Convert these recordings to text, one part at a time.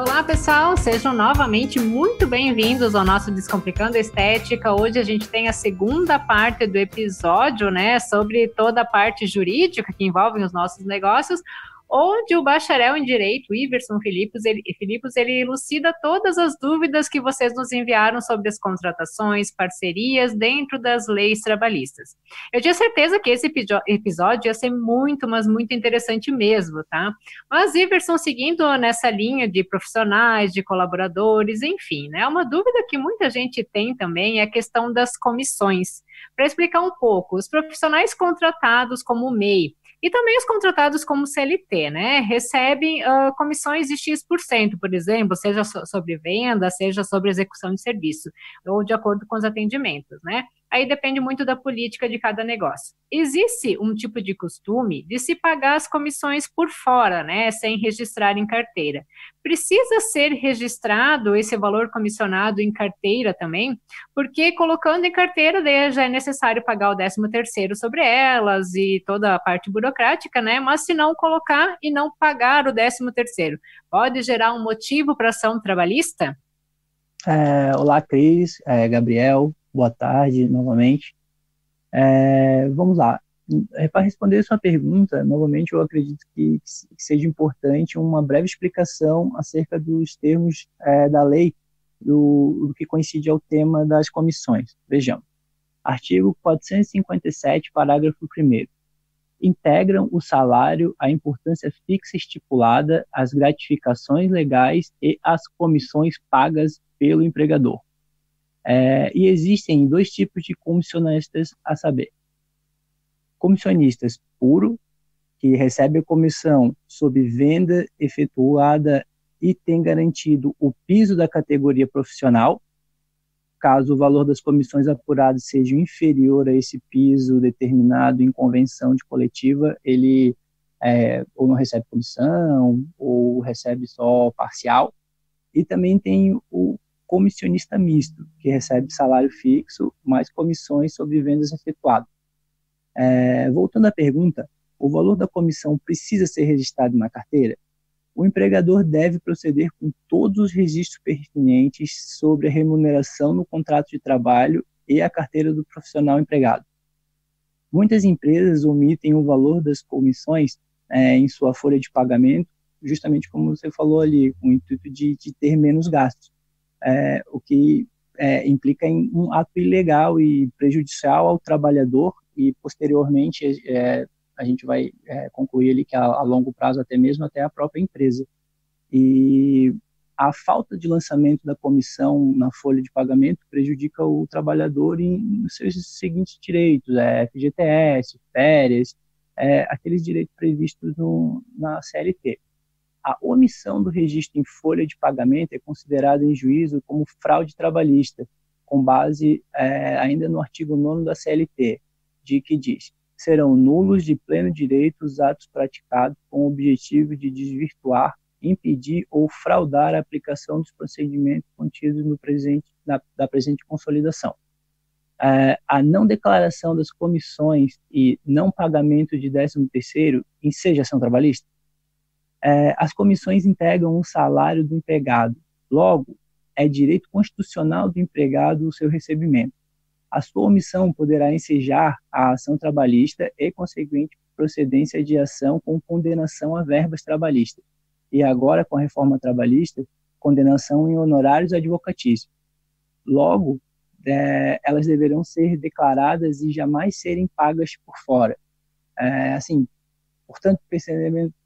Olá, pessoal! Sejam novamente muito bem-vindos ao nosso Descomplicando a Estética. Hoje a gente tem a segunda parte do episódio, né, sobre toda a parte jurídica que envolve os nossos negócios, onde o bacharel em Direito, Iverson Filipos, ele elucida todas as dúvidas que vocês nos enviaram sobre as contratações, parcerias dentro das leis trabalhistas. Eu tinha certeza que esse episódio ia ser muito, mas muito interessante mesmo, tá? Mas, Iverson, seguindo nessa linha de profissionais, de colaboradores, enfim, né? Uma dúvida que muita gente tem também é a questão das comissões. Para explicar um pouco, os profissionais contratados como MEI, e também os contratados como CLT, né, recebem comissões de X%, por exemplo, seja sobre venda, seja sobre execução de serviço, ou de acordo com os atendimentos, né? Aí depende muito da política de cada negócio. Existe um tipo de costume de se pagar as comissões por fora, né, sem registrar em carteira. Precisa ser registrado esse valor comissionado em carteira também, porque colocando em carteira daí já é necessário pagar o 13º sobre elas e toda a parte burocrática, né? Mas se não colocar e não pagar o 13º, pode gerar um motivo para ação trabalhista? Olá, Cris, Gabriel, boa tarde novamente. Vamos lá. Para responder a sua pergunta, novamente, eu acredito que seja importante uma breve explicação acerca dos termos da lei do que coincide ao tema das comissões. Vejamos. Artigo 457, parágrafo 1º. Integram o salário a importância fixa estipulada, as gratificações legais e as comissões pagas pelo empregador. E existem dois tipos de comissionistas, a saber, comissionistas puro, que recebe a comissão sob venda efetuada e tem garantido o piso da categoria profissional. Caso o valor das comissões apuradas seja inferior a esse piso determinado em convenção de coletiva, ele ou não recebe comissão, ou recebe só parcial. E também tem o comissionista misto, que recebe salário fixo, mais comissões sobre vendas efetuadas. Voltando à pergunta, o valor da comissão precisa ser registrado na carteira? O empregador deve proceder com todos os registros pertinentes sobre a remuneração no contrato de trabalho e a carteira do profissional empregado. Muitas empresas omitem o valor das comissões em sua folha de pagamento, justamente como você falou ali, com o intuito de ter menos gastos, o que implica em um ato ilegal e prejudicial ao trabalhador e, posteriormente, a gente vai concluir ali que a longo prazo até mesmo até a própria empresa. E a falta de lançamento da comissão na folha de pagamento prejudica o trabalhador em seus seguintes direitos, FGTS, férias, aqueles direitos previstos na CLT. A omissão do registro em folha de pagamento é considerada em juízo como fraude trabalhista, com base ainda no artigo 9º da CLT, que diz: serão nulos de pleno direito os atos praticados com o objetivo de desvirtuar, impedir ou fraudar a aplicação dos procedimentos contidos da presente consolidação. A não declaração das comissões e não pagamento de 13º enseja ação trabalhista. As comissões integram o salário do empregado. Logo, é direito constitucional do empregado o seu recebimento. A sua omissão poderá ensejar a ação trabalhista e, consequente, procedência de ação com condenação a verbas trabalhistas. E agora, com a reforma trabalhista, condenação em honorários advocatícios. Logo, elas deverão ser declaradas e jamais serem pagas por fora. Portanto,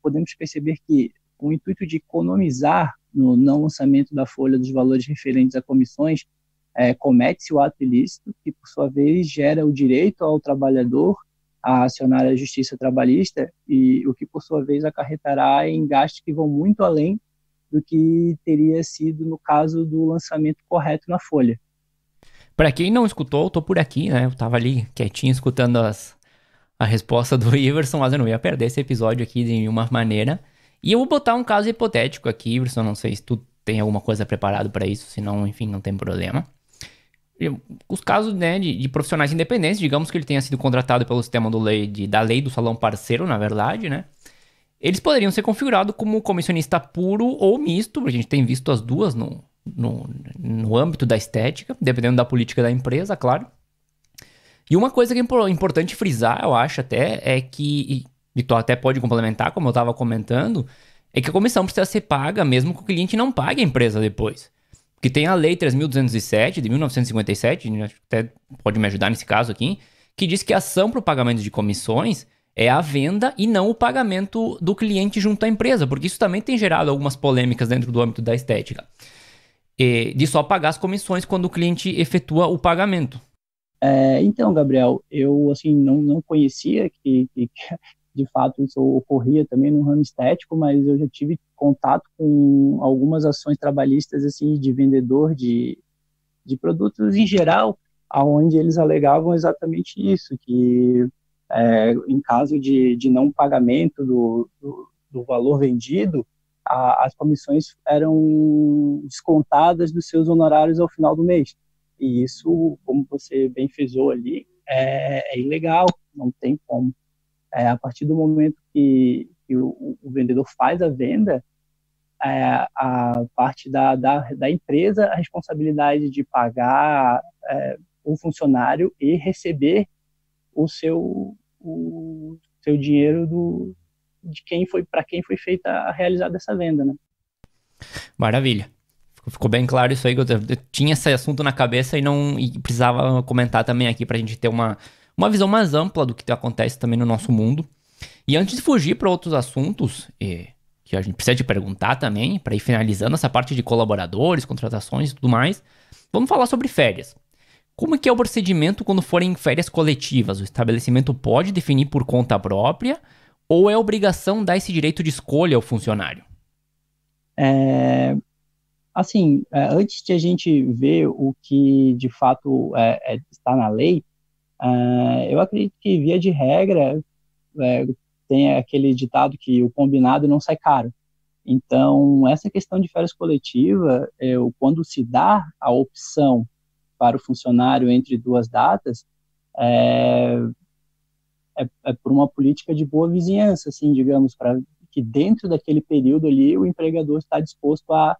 podemos perceber que o intuito de economizar no não lançamento da folha dos valores referentes a comissões comete-se o ato ilícito, que, por sua vez, gera o direito ao trabalhador a acionar a justiça trabalhista, e o que, por sua vez, acarretará em gastos que vão muito além do que teria sido no caso do lançamento correto na folha. Para quem não escutou, eu tô por aqui, né? Eu tava ali quietinho escutando a resposta do Iverson, mas eu não ia perder esse episódio aqui de nenhuma maneira. E eu vou botar um caso hipotético aqui, Iverson, não sei se tu tem alguma coisa preparado para isso, senão, enfim, não tem problema. Os casos, né, de profissionais independentes, digamos que ele tenha sido contratado pelo sistema da lei do salão parceiro, na verdade, né? eles poderiam ser configurados como comissionista puro ou misto, porque a gente tem visto as duas no âmbito da estética, dependendo da política da empresa, claro. E uma coisa que é importante frisar, eu acho até, é que, e tu até pode complementar, como eu estava comentando, é que a comissão precisa ser paga mesmo que o cliente não pague a empresa depois. Porque tem a Lei 3.207, de 1957, até pode me ajudar nesse caso aqui, que diz que a ação para o pagamento de comissões é a venda e não o pagamento do cliente junto à empresa, porque isso também tem gerado algumas polêmicas dentro do âmbito da estética. De só pagar as comissões quando o cliente efetua o pagamento. Então, Gabriel, eu assim, não conhecia que de fato isso ocorria também no ramo estético, mas eu já tive contato com algumas ações trabalhistas assim, de vendedor de produtos em geral, onde eles alegavam exatamente isso, que em caso de não pagamento do valor vendido, as comissões eram descontadas dos seus honorários ao final do mês. E isso, como você bem frisou ali, é ilegal, não tem como. A partir do momento que o vendedor faz a venda, a parte da empresa, a responsabilidade de pagar o funcionário e receber o seu dinheiro para quem foi feita realizada essa venda, né? Maravilha. Ficou bem claro isso aí, que eu tinha esse assunto na cabeça e precisava comentar também aqui pra gente ter uma visão mais ampla do que acontece também no nosso mundo. E antes de fugir para outros assuntos, que a gente precisa te perguntar também, para ir finalizando essa parte de colaboradores, contratações e tudo mais, vamos falar sobre férias. Como é que é o procedimento quando forem férias coletivas? O estabelecimento pode definir por conta própria ou é obrigação dar esse direito de escolha ao funcionário? Assim, antes de a gente ver o que de fato está na lei, eu acredito que, via de regra, tem aquele ditado que o combinado não sai caro. Então, essa questão de férias coletiva, quando se dá a opção para o funcionário entre duas datas, é por uma política de boa vizinhança, assim, digamos, para que dentro daquele período ali o empregador está disposto a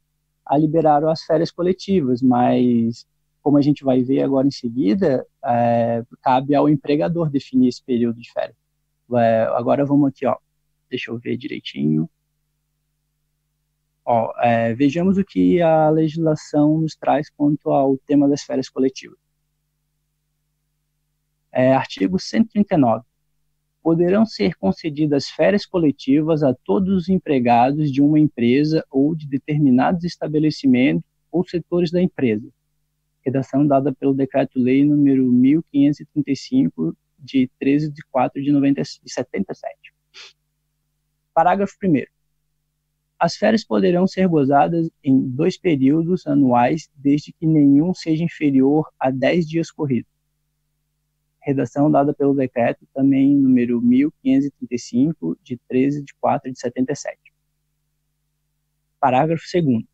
liberar as férias coletivas, mas, como a gente vai ver agora em seguida, cabe ao empregador definir esse período de férias. Agora vamos aqui, deixa eu ver direitinho. Vejamos o que a legislação nos traz quanto ao tema das férias coletivas. Artigo 139. Poderão ser concedidas férias coletivas a todos os empregados de uma empresa ou de determinados estabelecimentos ou setores da empresa. Redação dada pelo Decreto-Lei número 1535, de 13 de 4 de 77. Parágrafo 1º. As férias poderão ser gozadas em 2 períodos anuais, desde que nenhum seja inferior a 10 dias corridos. Redação dada pelo Decreto, também número 1535, de 13 de 4 de 77. Parágrafo 2º.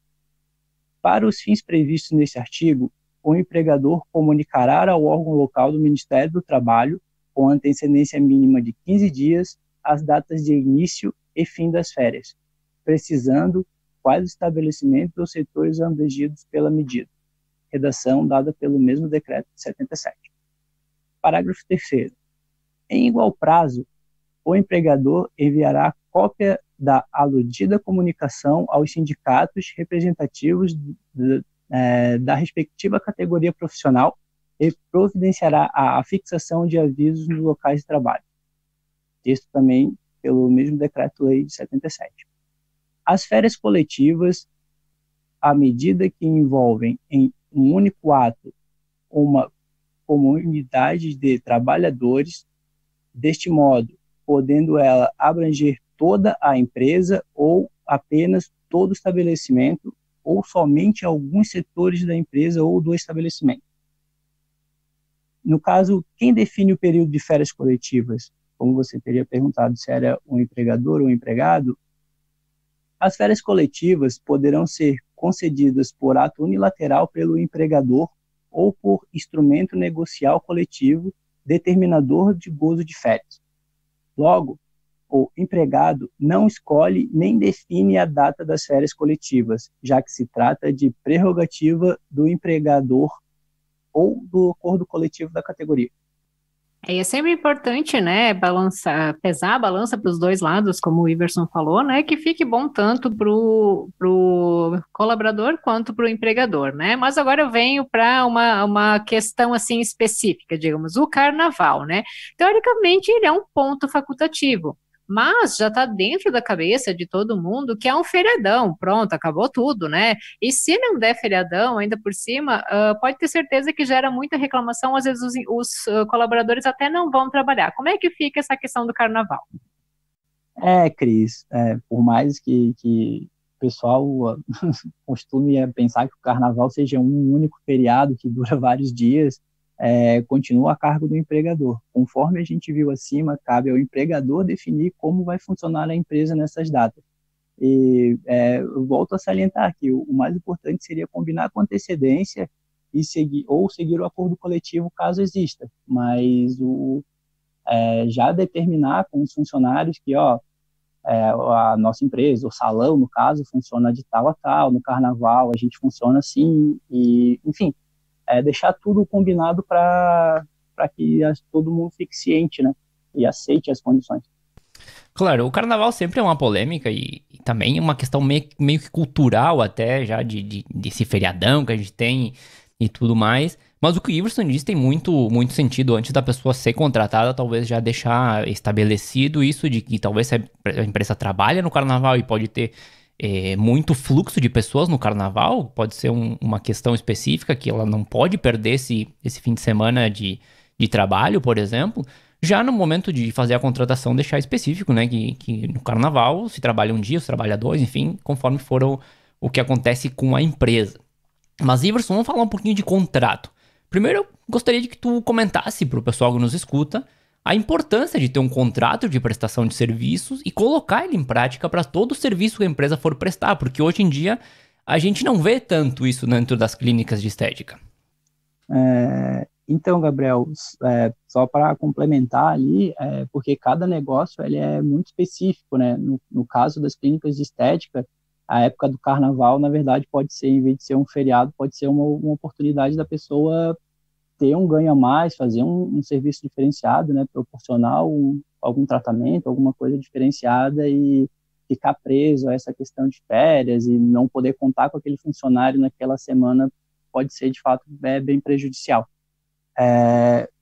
Para os fins previstos nesse artigo, o empregador comunicará ao órgão local do Ministério do Trabalho, com antecedência mínima de 15 dias, as datas de início e fim das férias, precisando quais estabelecimentos ou setores abrangidos pela medida. Redação dada pelo mesmo Decreto de 77. Parágrafo 3º. Em igual prazo, o empregador enviará cópia da aludida comunicação aos sindicatos representativos da respectiva categoria profissional e providenciará a fixação de avisos nos locais de trabalho. Texto também pelo mesmo Decreto-Lei de 77. As férias coletivas, à medida que envolvem em um único ato uma comunidade de trabalhadores, deste modo, podendo ela abranger toda a empresa ou apenas todo o estabelecimento ou somente alguns setores da empresa ou do estabelecimento. No caso, quem define o período de férias coletivas? Como você teria perguntado se era um empregador ou um empregado, as férias coletivas poderão ser concedidas por ato unilateral pelo empregador ou por instrumento negocial coletivo determinador de gozo de férias. Logo, o empregado não escolhe nem define a data das férias coletivas, já que se trata de prerrogativa do empregador ou do acordo coletivo da categoria. É sempre importante, né, pesar a balança para os dois lados, como o Iverson falou, né, que fique bom tanto para o colaborador quanto para o empregador, né. Mas agora eu venho para uma questão assim específica, digamos, o carnaval, né. Teoricamente ele é um ponto facultativo, mas já está dentro da cabeça de todo mundo que é um feriadão, pronto, acabou tudo, né? E se não der feriadão, ainda por cima, pode ter certeza que gera muita reclamação, às vezes os colaboradores até não vão trabalhar. Como é que fica essa questão do carnaval? Cris, por mais que o pessoal costume pensar que o carnaval seja um único feriado que dura vários dias, continua a cargo do empregador. Conforme a gente viu acima, cabe ao empregador definir como vai funcionar a empresa nessas datas. E eu volto a salientar que o mais importante seria combinar com antecedência e seguir o acordo coletivo caso exista, mas já determinar com os funcionários que a nossa empresa, o salão, no caso, funciona de tal a tal, no carnaval a gente funciona assim, e enfim, deixar tudo combinado para que todo mundo fique ciente, né, e aceite as condições. Claro, o carnaval sempre é uma polêmica e também é uma questão meio que cultural até, já desse feriadão que a gente tem e tudo mais. Mas o que o Iverson diz tem muito sentido. Antes da pessoa ser contratada, talvez já deixar estabelecido isso de que talvez a empresa trabalha no carnaval e pode ter muito fluxo de pessoas no carnaval, pode ser uma questão específica que ela não pode perder esse fim de semana de trabalho, por exemplo. Já no momento de fazer a contratação, deixar específico, né, que no carnaval se trabalha um dia, se trabalha dois, enfim, conforme for o que acontece com a empresa. Mas, Iverson, vamos falar um pouquinho de contrato. Primeiro, eu gostaria de que tu comentasse para o pessoal que nos escuta a importância de ter um contrato de prestação de serviços e colocar ele em prática para todo o serviço que a empresa for prestar, porque hoje em dia a gente não vê tanto isso dentro das clínicas de estética. Então, Gabriel, só para complementar ali, porque cada negócio ele é muito específico, né? No caso das clínicas de estética, a época do carnaval, na verdade, pode ser, em vez de ser um feriado, pode ser uma oportunidade da pessoa ter um ganho a mais, fazer um serviço diferenciado, né? Proporcionar algum tratamento, alguma coisa diferenciada e ficar preso a essa questão de férias e não poder contar com aquele funcionário naquela semana pode ser, de fato, bem prejudicial.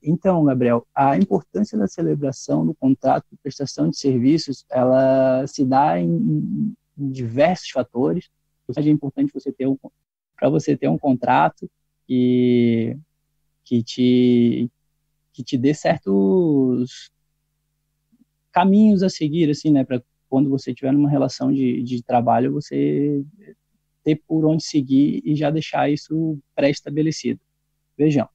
Então, Gabriel, a importância da celebração do contrato de prestação de serviços, ela se dá em diversos fatores. É importante para você ter um contrato que te dê certos caminhos a seguir, assim, né, para quando você estiver numa relação de trabalho, você ter por onde seguir e já deixar isso pré-estabelecido. Vejam,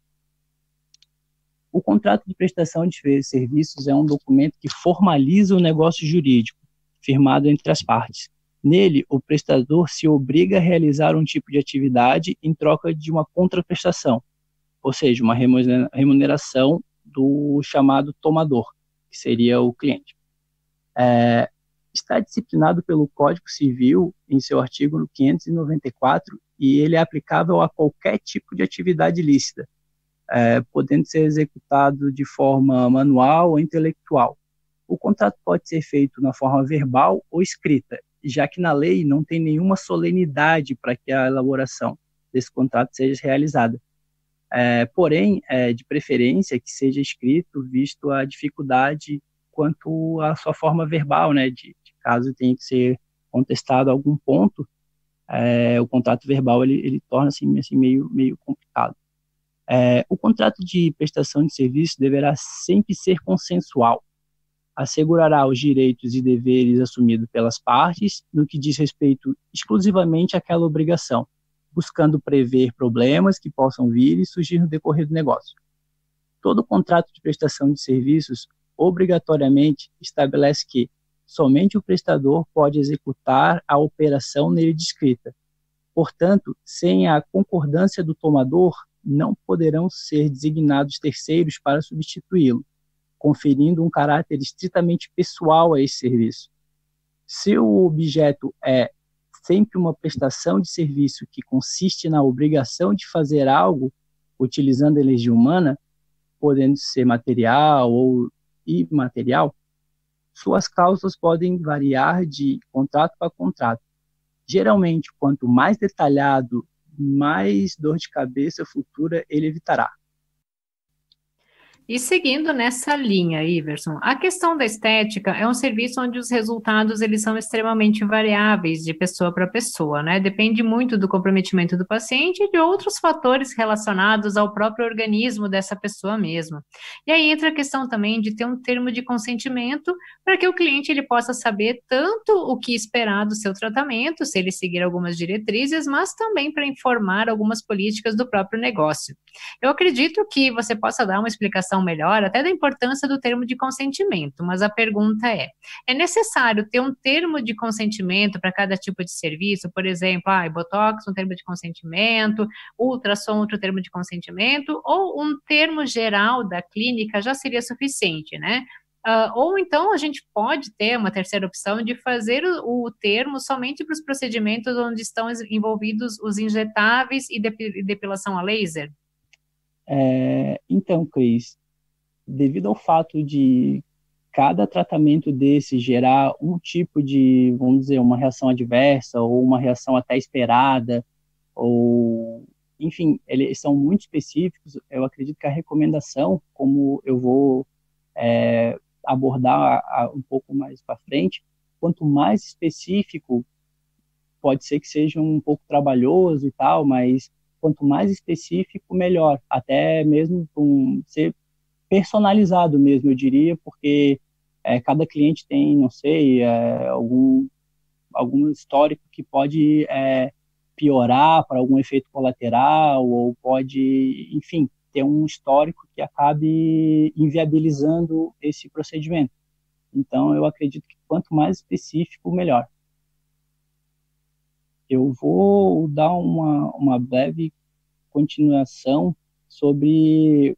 o contrato de prestação de serviços é um documento que formaliza o negócio jurídico, firmado entre as partes. Nele, o prestador se obriga a realizar um tipo de atividade em troca de uma contraprestação, ou seja, uma remuneração do chamado tomador, que seria o cliente. Está disciplinado pelo Código Civil em seu artigo 594 e ele é aplicável a qualquer tipo de atividade ilícita, podendo ser executado de forma manual ou intelectual. O contrato pode ser feito na forma verbal ou escrita, já que na lei não tem nenhuma solenidade para que a elaboração desse contrato seja realizada. Porém, de preferência que seja escrito, visto a dificuldade quanto à sua forma verbal, né, de caso tenha que ser contestado algum ponto, o contrato verbal ele torna-se assim, meio complicado. O contrato de prestação de serviço deverá sempre ser consensual, assegurará os direitos e deveres assumidos pelas partes no que diz respeito exclusivamente àquela obrigação, buscando prever problemas que possam vir e surgir no decorrer do negócio. Todo contrato de prestação de serviços obrigatoriamente estabelece que somente o prestador pode executar a operação nele descrita. Portanto, sem a concordância do tomador, não poderão ser designados terceiros para substituí-lo. conferindo um caráter estritamente pessoal a esse serviço. Se o objeto é sempre uma prestação de serviço que consiste na obrigação de fazer algo utilizando a energia humana, podendo ser material ou imaterial, suas cláusulas podem variar de contrato para contrato. Geralmente, quanto mais detalhado, mais dor de cabeça futura ele evitará. E seguindo nessa linha, Iverson, a questão da estética é um serviço onde os resultados eles são extremamente variáveis de pessoa para pessoa, né? Depende muito do comprometimento do paciente e de outros fatores relacionados ao próprio organismo dessa pessoa mesma. E aí entra a questão também de ter um termo de consentimento para que o cliente ele possa saber tanto o que esperar do seu tratamento, se ele seguir algumas diretrizes, mas também para informar algumas políticas do próprio negócio. Eu acredito que você possa dar uma explicação melhor até da importância do termo de consentimento, mas a pergunta é necessário ter um termo de consentimento para cada tipo de serviço? Por exemplo, Botox, um termo de consentimento, ultrassom, outro termo de consentimento, ou um termo geral da clínica já seria suficiente, né? Ou então a gente pode ter uma terceira opção de fazer o termo somente para os procedimentos onde estão envolvidos os injetáveis e depilação a laser? Então, Cris, devido ao fato de cada tratamento desse gerar um tipo de, vamos dizer, uma reação adversa ou uma reação até esperada, ou, enfim, eles são muito específicos, eu acredito que a recomendação, como eu vou abordar um pouco mais para frente, quanto mais específico, pode ser que seja um pouco trabalhoso e tal, mas quanto mais específico, melhor, até mesmo ser personalizado mesmo, eu diria, porque cada cliente tem, não sei, algum histórico que pode piorar para algum efeito colateral, ou pode, enfim, ter um histórico que acabe inviabilizando esse procedimento. Então, eu acredito que quanto mais específico, melhor. Eu vou dar uma breve continuação sobre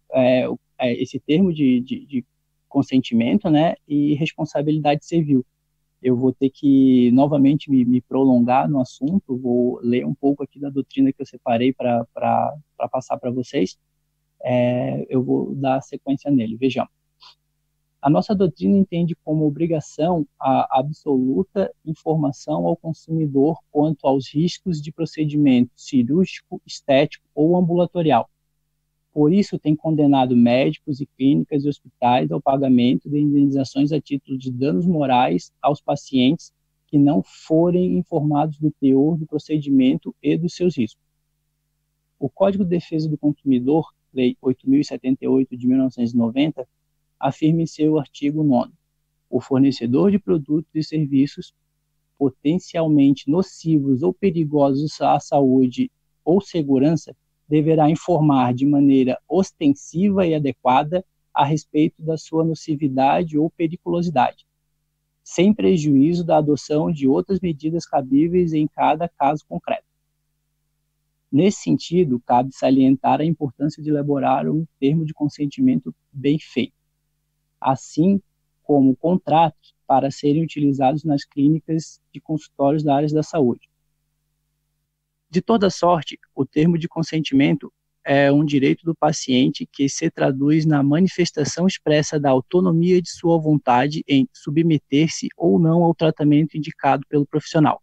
esse termo de consentimento, né, e responsabilidade civil. Eu vou ter que, novamente, me prolongar no assunto, vou ler um pouco aqui da doutrina que eu separei para passar para vocês. Eu vou dar sequência nele. Vejamos. A nossa doutrina entende como obrigação a absoluta informação ao consumidor quanto aos riscos de procedimento cirúrgico, estético ou ambulatorial. Por isso, tem condenado médicos e clínicas e hospitais ao pagamento de indenizações a título de danos morais aos pacientes que não forem informados do teor do procedimento e dos seus riscos. O Código de Defesa do Consumidor, Lei 8.078 de 1990, afirma em seu artigo 9º, o fornecedor de produtos e serviços potencialmente nocivos ou perigosos à saúde ou segurança deverá informar de maneira ostensiva e adequada a respeito da sua nocividade ou periculosidade, sem prejuízo da adoção de outras medidas cabíveis em cada caso concreto. Nesse sentido, cabe salientar a importância de elaborar um termo de consentimento bem feito, assim como contratos para serem utilizados nas clínicas de consultórios da área da saúde. De toda sorte, o termo de consentimento é um direito do paciente que se traduz na manifestação expressa da autonomia de sua vontade em submeter-se ou não ao tratamento indicado pelo profissional,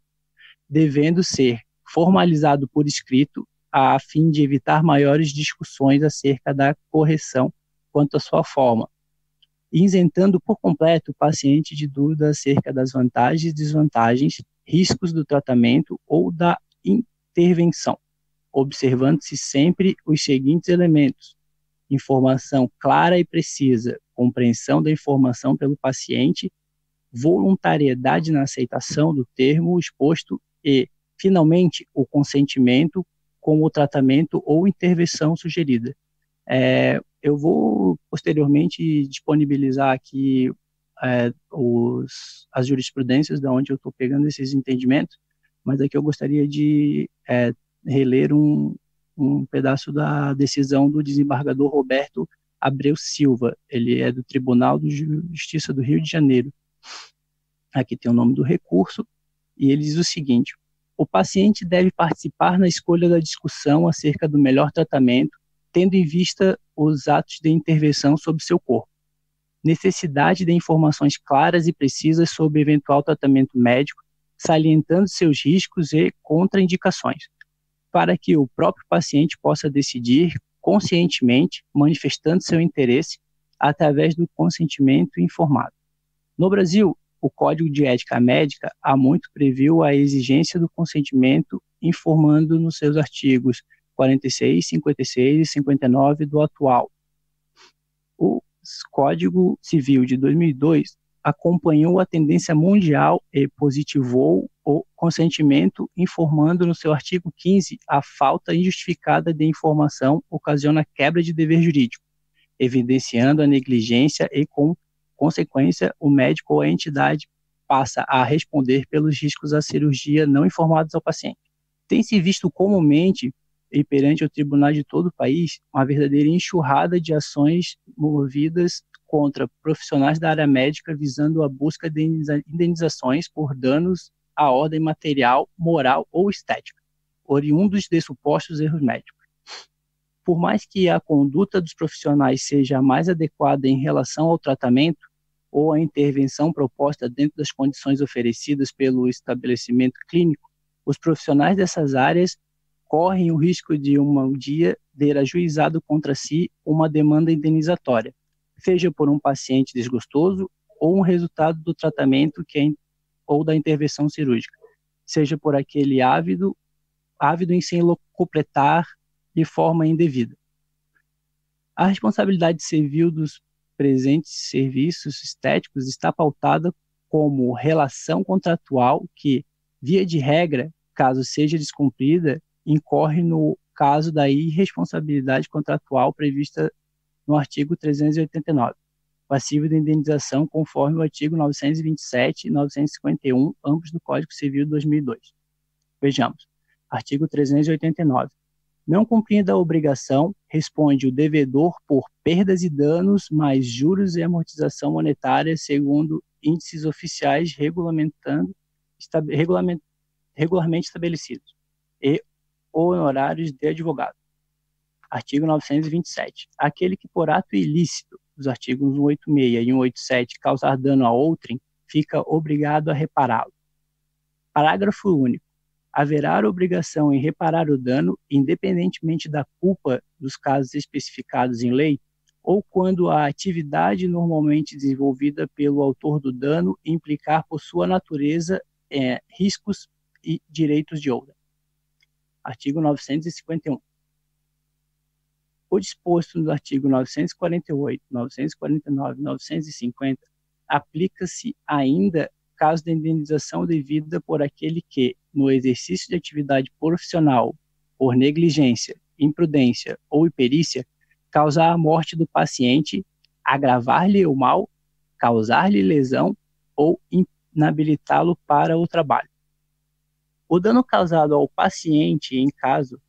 devendo ser formalizado por escrito a fim de evitar maiores discussões acerca da correção quanto à sua forma, isentando por completo o paciente de dúvidas acerca das vantagens e desvantagens, riscos do tratamento ou da intervenção, observando-se sempre os seguintes elementos: informação clara e precisa, compreensão da informação pelo paciente, voluntariedade na aceitação do termo exposto e, finalmente, o consentimento com o tratamento ou intervenção sugerida. Eu vou, posteriormente, disponibilizar aqui as jurisprudências de onde eu estou pegando esses entendimentos, mas aqui eu gostaria de reler um pedaço da decisão do desembargador Roberto Abreu Silva, ele é do Tribunal de Justiça do Rio de Janeiro. Aqui tem o nome do recurso, e ele diz o seguinte: o paciente deve participar na escolha da discussão acerca do melhor tratamento, tendo em vista os atos de intervenção sobre seu corpo. Necessidade de informações claras e precisas sobre eventual tratamento médico, salientando seus riscos e contraindicações, para que o próprio paciente possa decidir conscientemente, manifestando seu interesse através do consentimento informado. No Brasil, o Código de Ética Médica há muito previu a exigência do consentimento, informando nos seus artigos 46, 56 e 59 do atual. O Código Civil de 2002 acompanhou a tendência mundial e positivou o consentimento, informando no seu artigo 15 a falta injustificada de informação ocasiona quebra de dever jurídico, evidenciando a negligência e, com consequência, o médico ou a entidade passa a responder pelos riscos à cirurgia não informados ao paciente. Tem-se visto comumente, e perante o tribunal de todo o país, uma verdadeira enxurrada de ações movidas contra profissionais da área médica visando a busca de indenizações por danos à ordem material, moral ou estética, oriundos de supostos erros médicos. Por mais que a conduta dos profissionais seja mais adequada em relação ao tratamento ou à intervenção proposta dentro das condições oferecidas pelo estabelecimento clínico, os profissionais dessas áreas correm o risco de um dia ter ajuizado contra si uma demanda indenizatória, seja por um paciente desgostoso ou um resultado do tratamento ou da intervenção cirúrgica, seja por aquele ávido em se locupletar de forma indevida. A responsabilidade civil dos presentes serviços estéticos está pautada como relação contratual que, via de regra, caso seja descumprida, incorre no caso da irresponsabilidade contratual prevista no artigo 389, passível de indenização conforme o artigo 927 e 951, ambos do Código Civil de 2002. Vejamos, artigo 389. Não cumprindo a obrigação, responde o devedor por perdas e danos, mais juros e amortização monetária, segundo índices oficiais regularmente estabelecidos, e honorários de advogado. Artigo 927. Aquele que por ato ilícito, dos artigos 186 e 187, causar dano a outrem, fica obrigado a repará-lo. Parágrafo único. Haverá obrigação em reparar o dano, independentemente da culpa dos casos especificados em lei, ou quando a atividade normalmente desenvolvida pelo autor do dano implicar por sua natureza riscos e direitos de outrem. Artigo 951. O disposto no artigo 948, 949 e 950 aplica-se ainda caso de indenização devida por aquele que, no exercício de atividade profissional, por negligência, imprudência ou imperícia, causar a morte do paciente, agravar-lhe o mal, causar-lhe lesão ou inabilitá-lo para o trabalho. O dano causado ao paciente em caso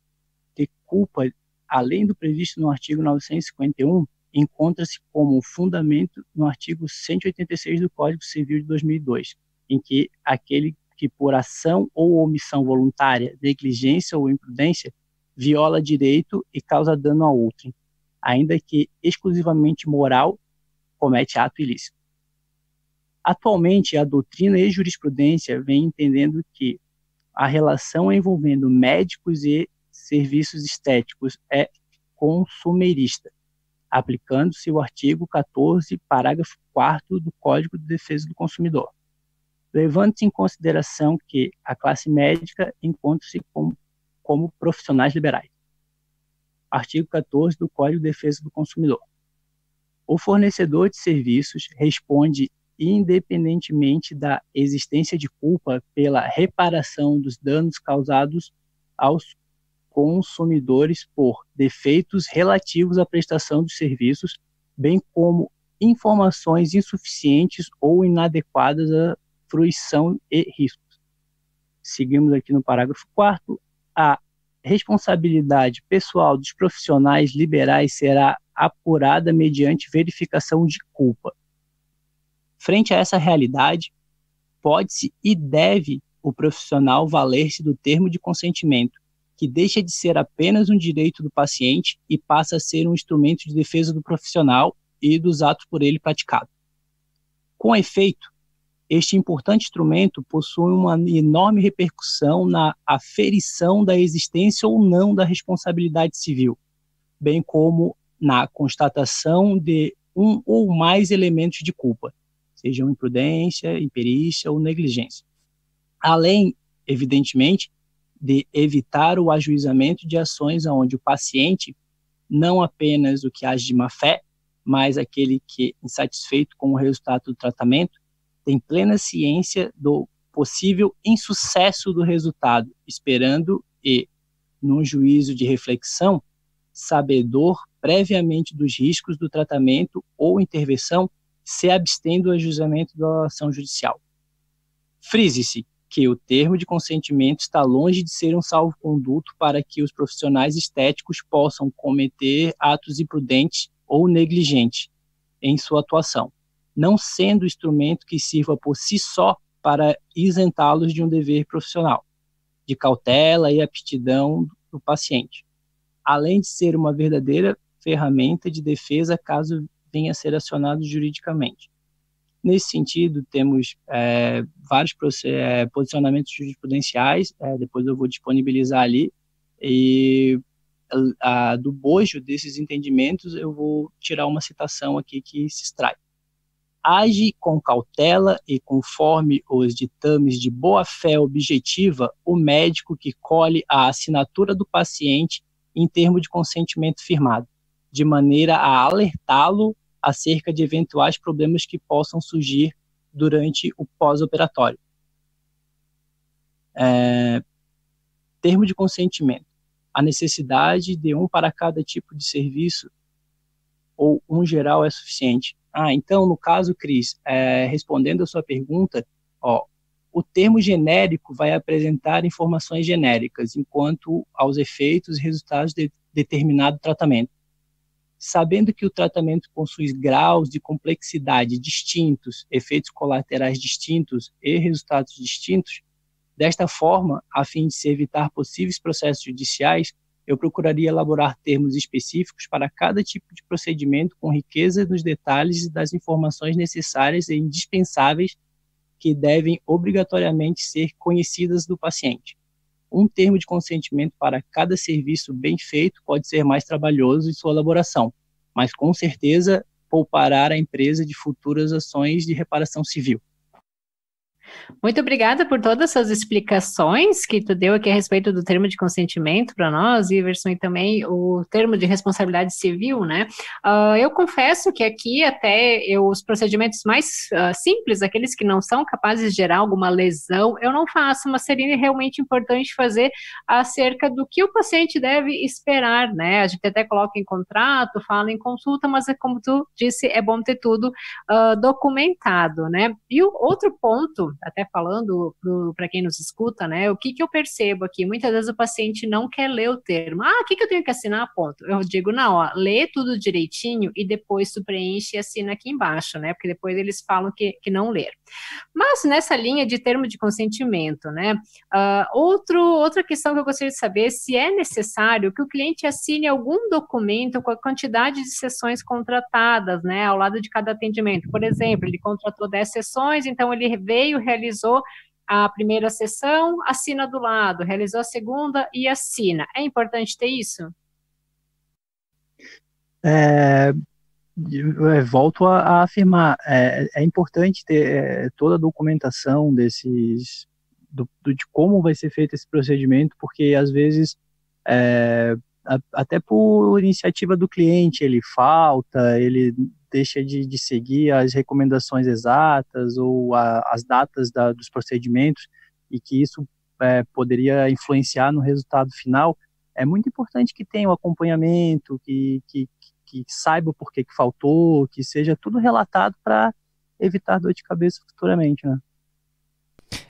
de culpa, além do previsto no artigo 951, encontra-se como fundamento no artigo 186 do Código Civil de 2002, em que aquele que por ação ou omissão voluntária, negligência ou imprudência, viola direito e causa dano a outrem, ainda que exclusivamente moral, comete ato ilícito. Atualmente, a doutrina e jurisprudência vem entendendo que a relação envolvendo médicos e serviços estéticos é consumerista, aplicando-se o artigo 14, parágrafo 4º do Código de Defesa do Consumidor, levando-se em consideração que a classe médica encontra-se como profissionais liberais. Artigo 14 do Código de Defesa do Consumidor. O fornecedor de serviços responde independentemente da existência de culpa pela reparação dos danos causados aos consumidores por defeitos relativos à prestação dos serviços, bem como informações insuficientes ou inadequadas à fruição e riscos. Seguimos aqui no parágrafo 4º. A responsabilidade pessoal dos profissionais liberais será apurada mediante verificação de culpa. Frente a essa realidade, pode-se e deve o profissional valer-se do termo de consentimento, que deixa de ser apenas um direito do paciente e passa a ser um instrumento de defesa do profissional e dos atos por ele praticados. Com efeito, este importante instrumento possui uma enorme repercussão na aferição da existência ou não da responsabilidade civil, bem como na constatação de um ou mais elementos de culpa, sejam imprudência, imperícia ou negligência. Além, evidentemente, de evitar o ajuizamento de ações onde o paciente, não apenas o que age de má fé, mas aquele que, insatisfeito com o resultado do tratamento, tem plena ciência do possível insucesso do resultado, esperando e, num juízo de reflexão, sabedor previamente dos riscos do tratamento ou intervenção, se abstém do ajuizamento da ação judicial. Frise-se que o termo de consentimento está longe de ser um salvo-conduto para que os profissionais estéticos possam cometer atos imprudentes ou negligentes em sua atuação, não sendo instrumento que sirva por si só para isentá-los de um dever profissional, de cautela e aptidão do paciente, além de ser uma verdadeira ferramenta de defesa caso venha a ser acionado juridicamente. Nesse sentido, temos vários posicionamentos jurisprudenciais, depois eu vou disponibilizar ali, e do bojo desses entendimentos eu vou tirar uma citação aqui que se extrai. Age com cautela e conforme os ditames de boa-fé objetiva o médico que colhe a assinatura do paciente em termo de consentimento firmado, de maneira a alertá-lo acerca de eventuais problemas que possam surgir durante o pós-operatório. Termo de consentimento. A necessidade de um para cada tipo de serviço ou um geral é suficiente. Então, no caso, Cris, respondendo a sua pergunta, o termo genérico vai apresentar informações genéricas, enquanto aos efeitos e resultados de determinado tratamento. Sabendo que o tratamento possui graus de complexidade distintos, efeitos colaterais distintos e resultados distintos, desta forma, a fim de se evitar possíveis processos judiciais, eu procuraria elaborar termos específicos para cada tipo de procedimento com riqueza nos detalhes e das informações necessárias e indispensáveis que devem obrigatoriamente ser conhecidas do paciente. Um termo de consentimento para cada serviço bem feito pode ser mais trabalhoso em sua elaboração, mas com certeza poupará a empresa de futuras ações de reparação civil. Muito obrigada por todas essas explicações que tu deu aqui a respeito do termo de consentimento para nós, Iverson, e também o termo de responsabilidade civil, né? Eu confesso que aqui até os procedimentos mais simples, aqueles que não são capazes de gerar alguma lesão, eu não faço, mas seria realmente importante fazer acerca do que o paciente deve esperar, né? A gente até coloca em contrato, fala em consulta, mas como tu disse, é bom ter tudo documentado, né? E o outro ponto, até falando para quem nos escuta, né, o que eu percebo aqui, muitas vezes o paciente não quer ler o termo, o que eu tenho que assinar, ponto, eu digo, não, lê tudo direitinho e depois tu preenche e assina aqui embaixo, né, porque depois eles falam que não ler. Mas nessa linha de termo de consentimento, né, outra questão que eu gostaria de saber, se é necessário que o cliente assine algum documento com a quantidade de sessões contratadas, né, ao lado de cada atendimento. Por exemplo, ele contratou 10 sessões, então ele veio, realizou a primeira sessão, assina do lado, realizou a segunda e assina. É importante ter isso? Volto a afirmar, é importante ter toda a documentação de como vai ser feito esse procedimento, porque às vezes, até por iniciativa do cliente, ele falta, ele deixa de seguir as recomendações exatas ou as datas dos procedimentos, e que isso poderia influenciar no resultado final. É muito importante que tenha o acompanhamento, que saiba por que faltou, que seja tudo relatado para evitar dor de cabeça futuramente, né?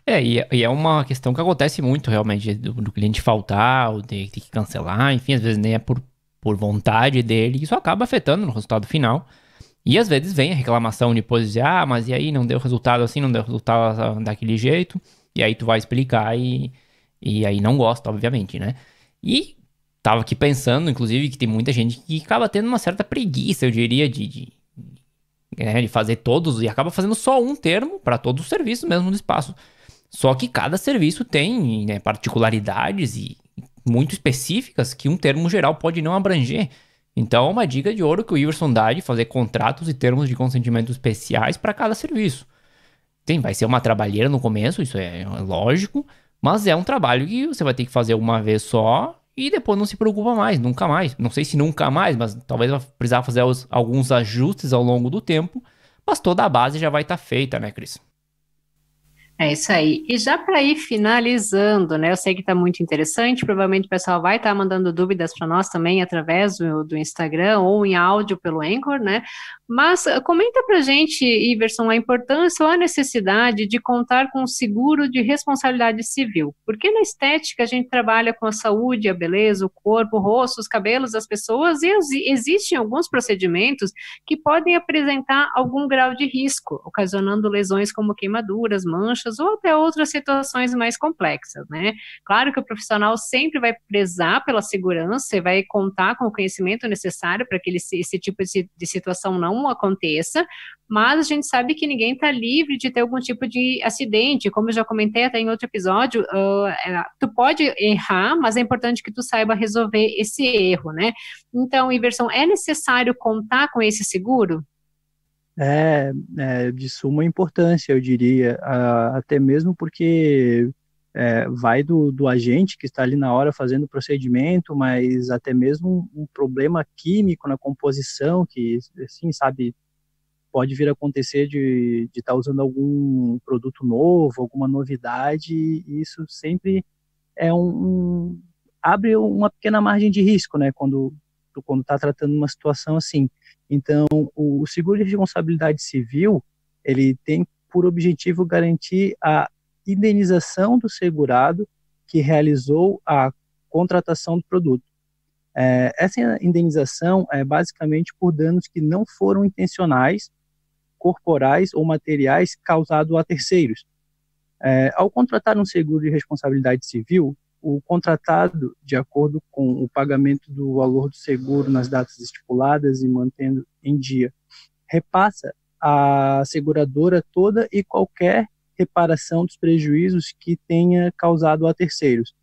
E é uma questão que acontece muito realmente, do cliente faltar, ou ter que cancelar, enfim, às vezes nem é por por vontade dele, isso acaba afetando no resultado final. E às vezes vem a reclamação depois de, mas e aí não deu resultado assim, não deu resultado daquele jeito, e aí tu vai explicar e aí não gosta, obviamente, né? E tava aqui pensando, inclusive, que tem muita gente que acaba tendo uma certa preguiça, eu diria, de fazer todos, e acaba fazendo só um termo para todos os serviços mesmo do espaço. Só que cada serviço tem, né, particularidades e muito específicas que um termo geral pode não abranger. Então, é uma dica de ouro que o Iverson dá de fazer contratos e termos de consentimento especiais para cada serviço. Vai ser uma trabalheira no começo, isso é lógico, mas é um trabalho que você vai ter que fazer uma vez só e depois não se preocupa mais, nunca mais. Não sei se nunca mais, mas talvez vai precisar fazer alguns ajustes ao longo do tempo, mas toda a base já vai estar feita, né, Cris? É isso aí. E já para ir finalizando, né? Eu sei que está muito interessante, provavelmente o pessoal vai estar mandando dúvidas para nós também através do Instagram ou em áudio pelo Anchor, né? Mas comenta para a gente, Iverson, a importância ou a necessidade de contar com um seguro de responsabilidade civil. Porque na estética a gente trabalha com a saúde, a beleza, o corpo, o rosto, os cabelos das pessoas e existem alguns procedimentos que podem apresentar algum grau de risco, ocasionando lesões como queimaduras, manchas ou até outras situações mais complexas, né? Claro que o profissional sempre vai prezar pela segurança e vai contar com o conhecimento necessário para que esse tipo de situação não aconteça, mas a gente sabe que ninguém está livre de ter algum tipo de acidente, como eu já comentei até em outro episódio, tu pode errar, mas é importante que tu saiba resolver esse erro, né? Então, Iverson, é necessário contar com esse seguro? É de suma importância, eu diria, até mesmo porque vai do agente que está ali na hora fazendo o procedimento, mas até mesmo um problema químico na composição, que, assim, sabe, pode vir a acontecer de estar usando algum produto novo, alguma novidade, e isso sempre abre uma pequena margem de risco, né, quando está tratando uma situação assim. Então, o seguro de responsabilidade civil, ele tem por objetivo garantir a indenização do segurado que realizou a contratação do produto. Essa indenização é basicamente por danos que não foram intencionais, corporais ou materiais causados a terceiros. Ao contratar um seguro de responsabilidade civil, o contratado, de acordo com o pagamento do valor do seguro nas datas estipuladas e mantendo em dia, repassa à seguradora toda e qualquer reparação dos prejuízos que tenha causado a terceiros.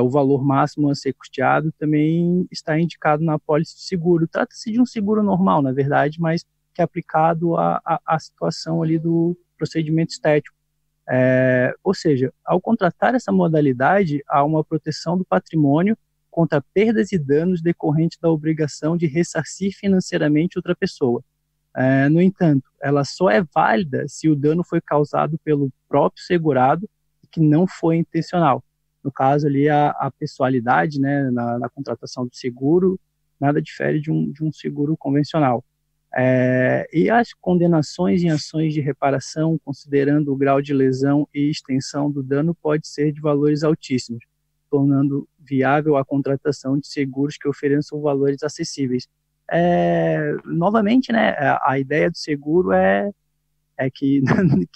O valor máximo a ser custeado também está indicado na apólice de seguro. Trata-se de um seguro normal, na verdade, mas que é aplicado à situação ali do procedimento estético. Ou seja, ao contratar essa modalidade, há uma proteção do patrimônio contra perdas e danos decorrentes da obrigação de ressarcir financeiramente outra pessoa. No entanto, ela só é válida se o dano foi causado pelo próprio segurado e que não foi intencional. No caso ali, a pessoalidade, né, na contratação do seguro, nada difere de um seguro convencional. E as condenações em ações de reparação, considerando o grau de lesão e extensão do dano, pode ser de valores altíssimos, tornando viável a contratação de seguros que ofereçam valores acessíveis. Novamente, né, a ideia do seguro é que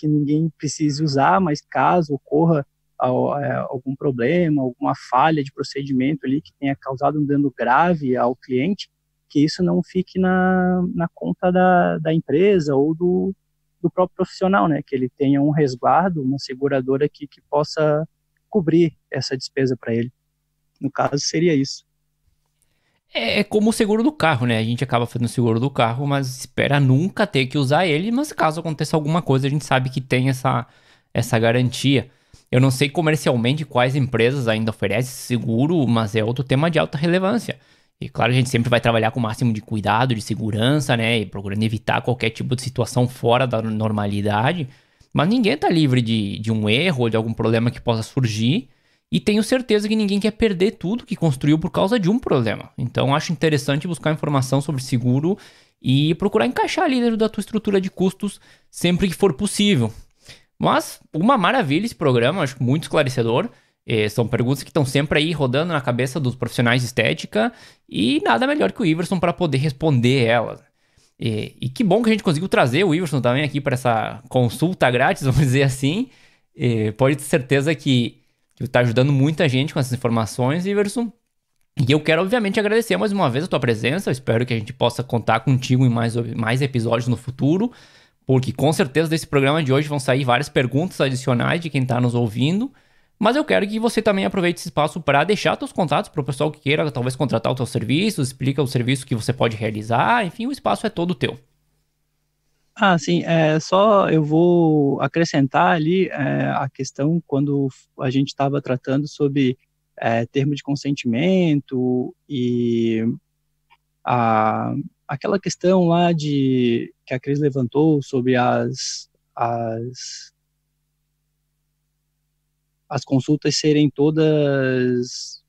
ninguém precise usar, mas caso ocorra algum problema, alguma falha de procedimento ali que tenha causado um dano grave ao cliente, que isso não fique na conta da empresa ou do próprio profissional, né? Que ele tenha um resguardo, uma seguradora que possa cobrir essa despesa para ele. No caso, seria isso. É como o seguro do carro, né? A gente acaba fazendo o seguro do carro, mas espera nunca ter que usar ele, mas caso aconteça alguma coisa, a gente sabe que tem essa garantia. Eu não sei comercialmente quais empresas ainda oferecem seguro, mas é outro tema de alta relevância. E claro, a gente sempre vai trabalhar com o máximo de cuidado, de segurança, né? E procurando evitar qualquer tipo de situação fora da normalidade. Mas ninguém tá livre de um erro ou de algum problema que possa surgir. E tenho certeza que ninguém quer perder tudo que construiu por causa de um problema. Então, acho interessante buscar informação sobre seguro e procurar encaixar ali dentro da tua estrutura de custos sempre que for possível. Mas, uma maravilha esse programa, acho muito esclarecedor. São perguntas que estão sempre aí rodando na cabeça dos profissionais de estética e nada melhor que o Iverson para poder responder elas. E que bom que a gente conseguiu trazer o Iverson também aqui para essa consulta grátis, vamos dizer assim. Pode ter certeza que está ajudando muita gente com essas informações, Iverson. E eu quero, obviamente, agradecer mais uma vez a tua presença. Eu espero que a gente possa contar contigo em mais episódios no futuro, porque com certeza desse programa de hoje vão sair várias perguntas adicionais de quem está nos ouvindo. Mas eu quero que você também aproveite esse espaço para deixar seus contatos para o pessoal que queira talvez contratar os teus serviços, explica o serviço que você pode realizar, enfim, o espaço é todo teu. Sim, só eu vou acrescentar ali a questão quando a gente estava tratando sobre termo de consentimento e aquela questão lá que a Cris levantou sobre as consultas serem todas...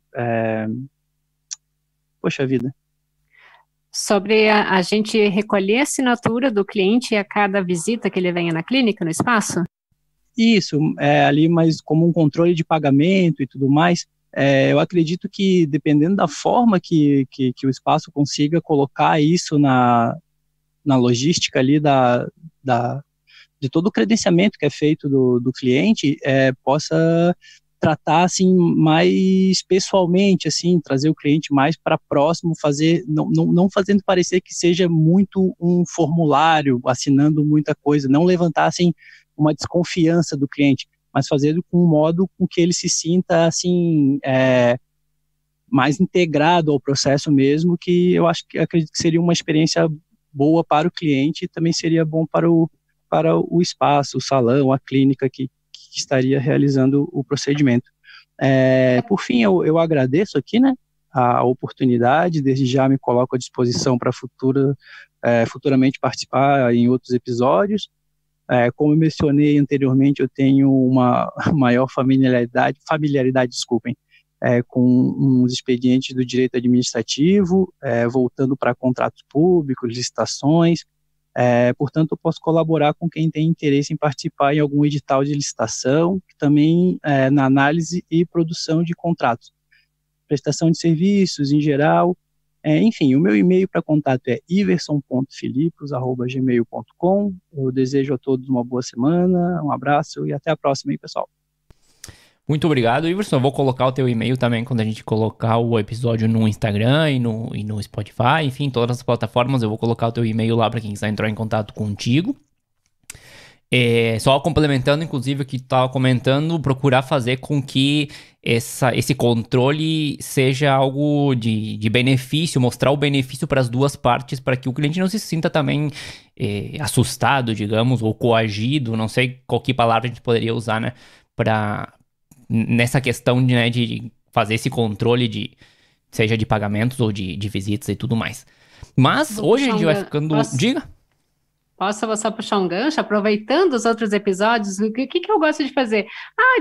Poxa vida. Sobre a gente recolher a assinatura do cliente a cada visita que ele venha na clínica, no espaço? Isso, ali, mas como um controle de pagamento e tudo mais, eu acredito que dependendo da forma que o espaço consiga colocar isso na logística ali de todo o credenciamento que é feito do cliente, possa tratar assim mais pessoalmente, assim, trazer o cliente mais para próximo, não fazendo parecer que seja muito um formulário, assinando muita coisa, não levantar assim uma desconfiança do cliente, mas fazer com um modo com que ele se sinta assim mais integrado ao processo mesmo, que eu acredito que seria uma experiência boa para o cliente e também seria bom para o espaço, o salão, a clínica que estaria realizando o procedimento. Por fim, eu agradeço aqui, né, a oportunidade, desde já me coloco à disposição para futuramente participar em outros episódios. Como eu mencionei anteriormente, eu tenho uma maior familiaridade, desculpem, com uns expedientes do direito administrativo, voltando para contratos públicos, licitações. Portanto, eu posso colaborar com quem tem interesse em participar em algum edital de licitação, também na análise e produção de contratos, prestação de serviços em geral. Enfim, o meu e-mail para contato é iverson.filipos@gmail.com. Eu desejo a todos uma boa semana, um abraço e até a próxima aí, pessoal. Muito obrigado, Iverson. Eu vou colocar o teu e-mail também quando a gente colocar o episódio no Instagram e no Spotify, enfim, todas as plataformas. Eu vou colocar o teu e-mail lá para quem quiser entrar em contato contigo. Só complementando, inclusive, o que tu estava comentando, procurar fazer com que esse controle seja algo de benefício, mostrar o benefício para as duas partes, para que o cliente não se sinta também assustado, digamos, ou coagido, não sei qual que palavra a gente poderia usar, né, nessa questão de fazer esse controle seja de pagamentos ou de visitas e tudo mais. Mas hoje a gente vai ficando... Diga! Posso só puxar um gancho, aproveitando os outros episódios, o que eu gosto de fazer?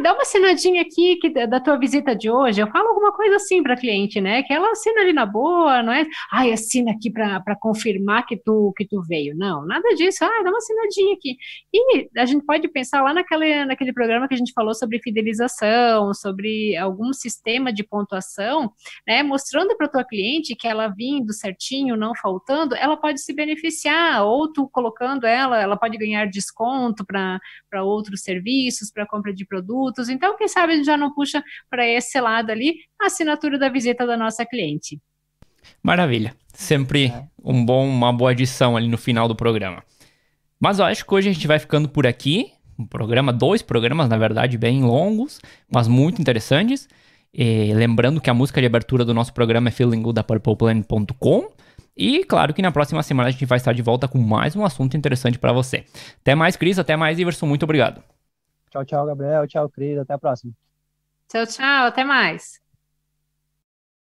Dá uma assinadinha aqui da tua visita de hoje, eu falo alguma coisa assim para a cliente, né, que ela assina ali na boa, não é? Assina aqui para confirmar que tu veio. Não, nada disso, dá uma assinadinha aqui. E a gente pode pensar lá naquele programa que a gente falou sobre fidelização, sobre algum sistema de pontuação, né, mostrando para a tua cliente que ela vindo certinho, não faltando, ela pode se beneficiar, ou tu colocando ela pode ganhar desconto para outros serviços, para compra de produtos. Então, quem sabe a gente já não puxa para esse lado ali a assinatura da visita da nossa cliente. Maravilha. Sempre uma boa adição ali no final do programa. Mas eu acho que hoje a gente vai ficando por aqui. Dois programas, na verdade, bem longos, mas muito interessantes. Lembrando que a música de abertura do nosso programa é Feeling Good da PurplePlanet.com. E claro que na próxima semana a gente vai estar de volta com mais um assunto interessante para você. Até mais, Cris. Até mais, Iverson. Muito obrigado. Tchau, Gabriel. Tchau, Cris. Até a próxima. Tchau, até mais.